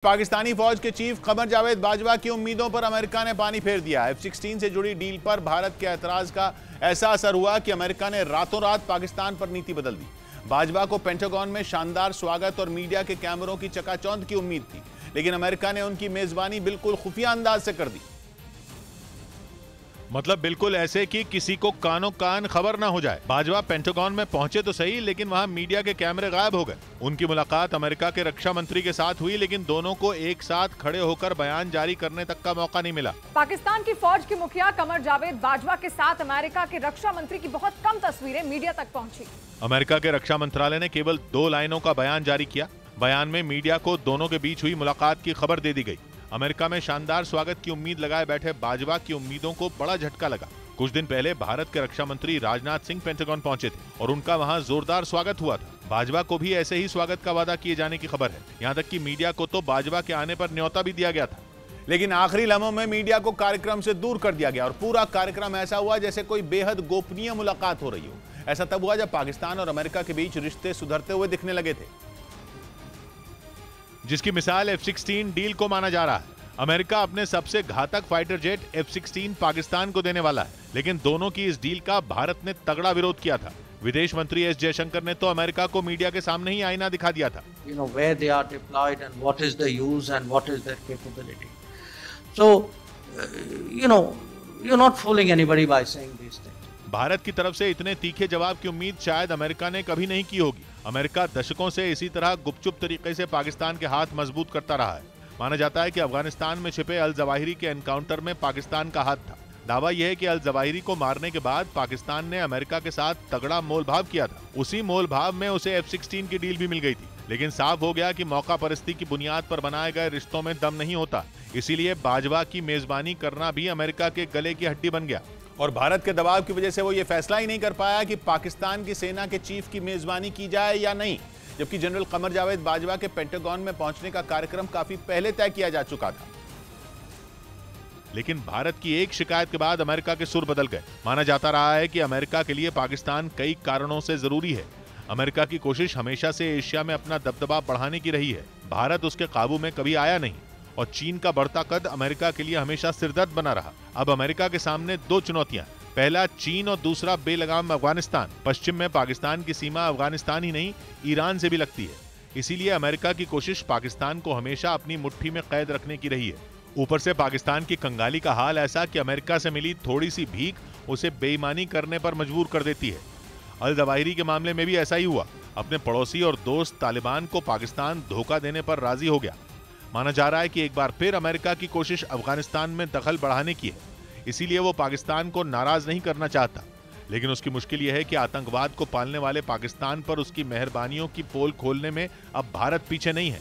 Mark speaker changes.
Speaker 1: पाकिस्तानी फौज के चीफ कमर जावेद बाजवा की उम्मीदों पर अमेरिका ने पानी फेर दिया। F-16 से जुड़ी डील पर भारत के ऐतराज का ऐसा असर हुआ कि अमेरिका ने रातों रात पाकिस्तान पर नीति बदल दी। बाजवा को पेंटागन में शानदार स्वागत और मीडिया के कैमरों की चकाचौंध की उम्मीद थी, लेकिन अमेरिका ने उनकी मेजबानी बिल्कुल खुफिया अंदाज से कर दी।
Speaker 2: मतलब बिल्कुल ऐसे कि किसी को कानों कान खबर ना हो जाए। बाजवा पेंटागन में पहुंचे तो सही, लेकिन वहां मीडिया के कैमरे गायब हो गए। उनकी मुलाकात अमेरिका के रक्षा मंत्री के साथ हुई, लेकिन दोनों को एक साथ खड़े होकर बयान जारी करने तक का मौका नहीं मिला।
Speaker 3: पाकिस्तान की फौज के मुखिया कमर जावेद बाजवा के साथ अमेरिका के रक्षा मंत्री की बहुत कम तस्वीरें मीडिया तक पहुंची।
Speaker 2: अमेरिका के रक्षा मंत्रालय ने केवल 2 लाइनों का बयान जारी किया। बयान में मीडिया को दोनों के बीच हुई मुलाकात की खबर दे दी गई। अमेरिका में शानदार स्वागत की उम्मीद लगाए बैठे बाजवा की उम्मीदों को बड़ा झटका लगा। कुछ दिन पहले भारत के रक्षा मंत्री राजनाथ सिंह पेंटागन पहुंचे थे और उनका वहां जोरदार स्वागत हुआ था। बाजवा को भी ऐसे ही स्वागत का वादा किए जाने की खबर है। यहां तक कि मीडिया को तो बाजवा के आने पर न्योता भी दिया गया था,
Speaker 1: लेकिन आखिरी लम्हों में मीडिया को कार्यक्रम से दूर कर दिया गया और पूरा कार्यक्रम ऐसा हुआ जैसे कोई बेहद गोपनीय मुलाकात हो रही हो। ऐसा तब हुआ जब पाकिस्तान और अमेरिका के बीच रिश्ते सुधरते हुए दिखने लगे थे,
Speaker 2: जिसकी मिसाल F-16 डील को माना जा रहा है। अमेरिका अपने सबसे घातक फाइटर जेट F-16 पाकिस्तान को देने वाला है, लेकिन दोनों की इस डील का भारत ने तगड़ा विरोध किया था। विदेश मंत्री एस जयशंकर ने तो अमेरिका को मीडिया के सामने ही आईना दिखा दिया था।
Speaker 4: Where they are deployed and what is the use and what is their capability. So, you're not fooling anybody by saying these things.
Speaker 2: Bharat की तरफ से इतने तीखे जवाब की उम्मीद शायद अमेरिका ने कभी नहीं की होगी। अमेरिका दशकों से इसी तरह गुपचुप तरीके से पाकिस्तान के हाथ मजबूत करता रहा है। माना जाता है कि अफगानिस्तान में छिपे अल जवाहिरी के एनकाउंटर में पाकिस्तान का हाथ था। दावा यह है कि अल जवाहिरी को मारने के बाद पाकिस्तान ने अमेरिका के साथ तगड़ा मोलभाव किया था। उसी मोलभाव में उसे F-16 की डील भी मिल गई थी, लेकिन साफ हो गया कि मौका परस्ती की बुनियाद पर बनाए गए रिश्तों में दम नहीं होता। इसीलिए बाजवा की मेजबानी करना भी अमेरिका के गले की हड्डी बन गया
Speaker 1: और भारत के दबाव की वजह से वो ये फैसला ही नहीं कर पाया कि पाकिस्तान की सेना के चीफ की मेजबानी की जाए या नहीं, जबकि जनरल कमर जावेद बाजवा के पेंटागन में पहुंचने का कार्यक्रम काफी पहले तय किया जा चुका था।
Speaker 2: लेकिन भारत की एक शिकायत के बाद अमेरिका के सुर बदल गए। माना जाता रहा है कि अमेरिका के लिए पाकिस्तान कई कारणों से जरूरी है। अमेरिका की कोशिश हमेशा से एशिया में अपना दबदबा बढ़ाने की रही है। भारत उसके काबू में कभी आया नहीं और चीन का बढ़ता कद अमेरिका के लिए हमेशा सिरदर्द बना रहा। अब अमेरिका के सामने 2 चुनौतियां, पहला चीन और दूसरा बेलगाम अफगानिस्तान। पश्चिम में पाकिस्तान की सीमा अफगानिस्तान ही नहीं, ईरान से भी लगती है। इसीलिए अमेरिका की कोशिश पाकिस्तान को हमेशा अपनी मुट्ठी में कैद रखने की रही है। ऊपर से पाकिस्तान की कंगाली का हाल ऐसा कि अमेरिका से मिली थोड़ी सी भीख उसे बेईमानी करने पर मजबूर कर देती है। अल जवाहिरी के मामले में भी ऐसा ही हुआ। अपने पड़ोसी और दोस्त तालिबान को पाकिस्तान धोखा देने पर राजी हो गया। माना जा रहा है कि एक बार फिर अमेरिका की कोशिश अफगानिस्तान में दखल बढ़ाने की है। इसीलिए वो पाकिस्तान को नाराज नहीं करना चाहता, लेकिन उसकी मुश्किल यह है कि आतंकवाद को पालने वाले पाकिस्तान पर उसकी मेहरबानियों की पोल खोलने में अब भारत पीछे नहीं है।